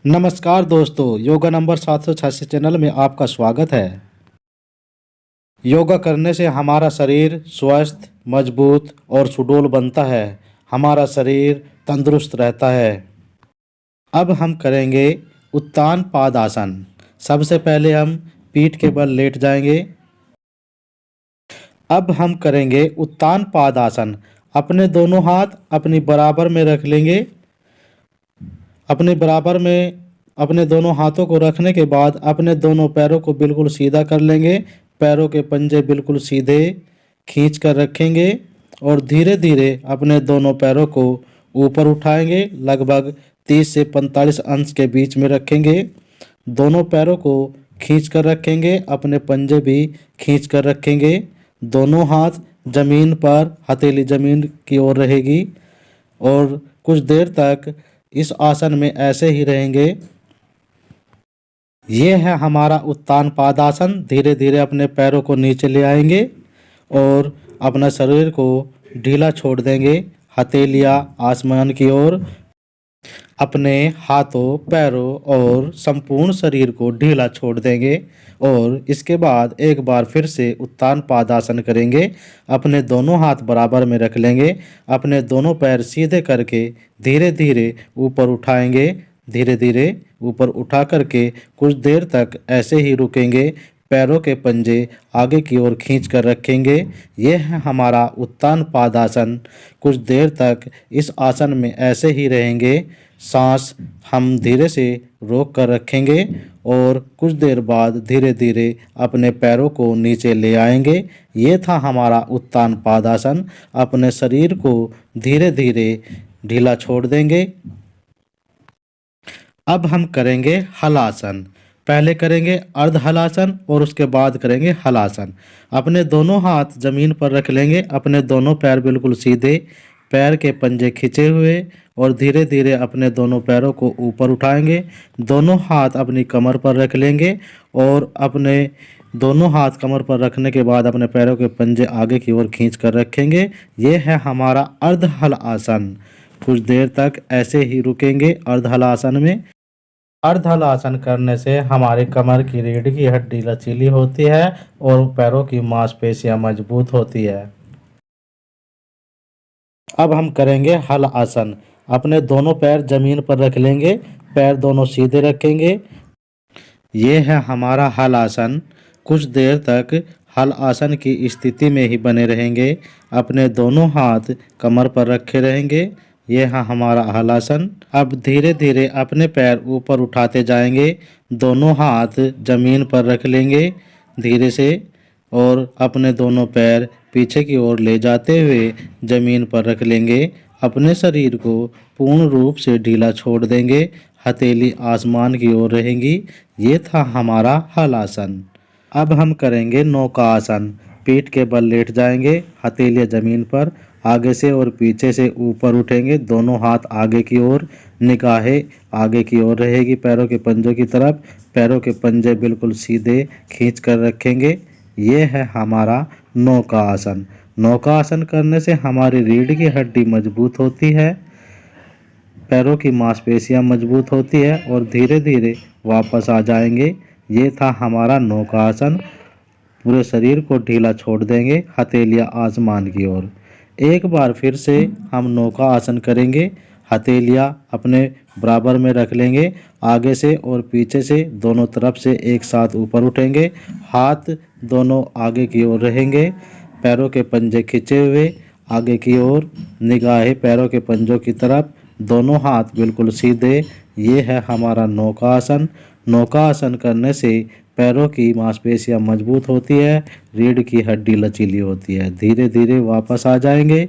नमस्कार दोस्तों, yoga number 786 channel में आपका स्वागत है। योगा करने से हमारा शरीर स्वस्थ, मजबूत और सुडौल बनता है। हमारा शरीर तंदुरुस्त रहता है। अब हम करेंगे उत्तान पादासन। सबसे पहले हम पीठ के बल लेट जाएंगे। अब हम करेंगे उत्तान पादासन। अपने दोनों हाथ अपनी बराबर में रख लेंगे। अपने दोनों हाथों को रखने के बाद अपने दोनों पैरों को बिल्कुल सीधा कर लेंगे। पैरों के पंजे बिल्कुल सीधे खींच कर रखेंगे और धीरे धीरे अपने दोनों पैरों को ऊपर उठाएंगे। लगभग 30 से 45 अंश के बीच में रखेंगे। दोनों पैरों को खींच कर रखेंगे। अपने पंजे भी खींच कर रखेंगे। दोनों हाथ जमीन पर, हथेली जमीन की ओर रहेगी और कुछ देर तक इस आसन में ऐसे ही रहेंगे। ये है हमारा उत्तान पादासन। धीरे धीरे अपने पैरों को नीचे ले आएंगे और अपना शरीर को ढीला छोड़ देंगे। हथेलियाँ आसमान की ओर। अपने हाथों, पैरों और संपूर्ण शरीर को ढीला छोड़ देंगे और इसके बाद एक बार फिर से उत्तान पादासन करेंगे। अपने दोनों हाथ बराबर में रख लेंगे। अपने दोनों पैर सीधे करके धीरे धीरे ऊपर उठाएंगे। धीरे धीरे ऊपर उठा करके कुछ देर तक ऐसे ही रुकेंगे। पैरों के पंजे आगे की ओर खींच कर रखेंगे। यह है हमारा उत्तान पादासन। कुछ देर तक इस आसन में ऐसे ही रहेंगे। सांस हम धीरे से रोक कर रखेंगे और कुछ देर बाद धीरे धीरे अपने पैरों को नीचे ले आएंगे। ये था हमारा उत्तान पादासन। अपने शरीर को धीरे धीरे ढीला छोड़ देंगे। अब हम करेंगे हलासन। पहले करेंगे अर्ध हलासन और उसके बाद करेंगे हलासन। अपने दोनों हाथ जमीन पर रख लेंगे। अपने दोनों पैर बिल्कुल सीधे, पैर के पंजे खिंचे हुए और धीरे धीरे अपने दोनों पैरों को ऊपर उठाएंगे। दोनों हाथ अपनी कमर पर रख लेंगे और अपने दोनों हाथ कमर पर रखने के बाद अपने पैरों के पंजे आगे की ओर खींच कर रखेंगे। ये है हमारा अर्ध हल आसन। कुछ देर तक ऐसे ही रुकेंगे अर्ध हल आसन में। अर्ध हल आसन करने से हमारी कमर की रीढ़ की हड्डी लचीली होती है और पैरों की मांसपेशियां मजबूत होती है। अब हम करेंगे हल आसन। अपने दोनों पैर जमीन पर रख लेंगे। पैर दोनों सीधे रखेंगे। ये है हमारा हल आसन। कुछ देर तक हल आसन की स्थिति में ही बने रहेंगे। अपने दोनों हाथ कमर पर रखे रहेंगे। यह है हमारा हलासन। अब धीरे धीरे अपने पैर ऊपर उठाते जाएंगे। दोनों हाथ जमीन पर रख लेंगे धीरे से और अपने दोनों पैर पीछे की ओर ले जाते हुए जमीन पर रख लेंगे। अपने शरीर को पूर्ण रूप से ढीला छोड़ देंगे। हथेली आसमान की ओर रहेंगी। ये था हमारा हलासन। अब हम करेंगे नौका आसन। पीठ के बल लेट जाएंगे। हथेलियाँ जमीन पर, आगे से और पीछे से ऊपर उठेंगे। दोनों हाथ आगे की ओर, निगाहें आगे की ओर रहेगी पैरों के पंजों की तरफ। पैरों के पंजे बिल्कुल सीधे खींच कर रखेंगे। ये है हमारा नौका आसन। नौका आसन करने से हमारी रीढ़ की हड्डी मजबूत होती है, पैरों की मांसपेशियां मजबूत होती है और धीरे धीरे वापस आ जाएंगे। ये था हमारा नौका आसन। पूरे शरीर को ढीला छोड़ देंगे, हथेलियाँ आसमान की ओर। एक बार फिर से हम नौका आसन करेंगे। हथेलियाँ अपने बराबर में रख लेंगे। आगे से और पीछे से दोनों तरफ से एक साथ ऊपर उठेंगे। हाथ दोनों आगे की ओर रहेंगे। पैरों के पंजे खिंचे हुए आगे की ओर, निगाहें पैरों के पंजों की तरफ। दोनों हाथ बिल्कुल सीधे। ये है हमारा नौका आसन। नौका आसन करने से पैरों की मांसपेशियां मजबूत होती है, रीढ़ की हड्डी लचीली होती है। धीरे धीरे वापस आ जाएंगे।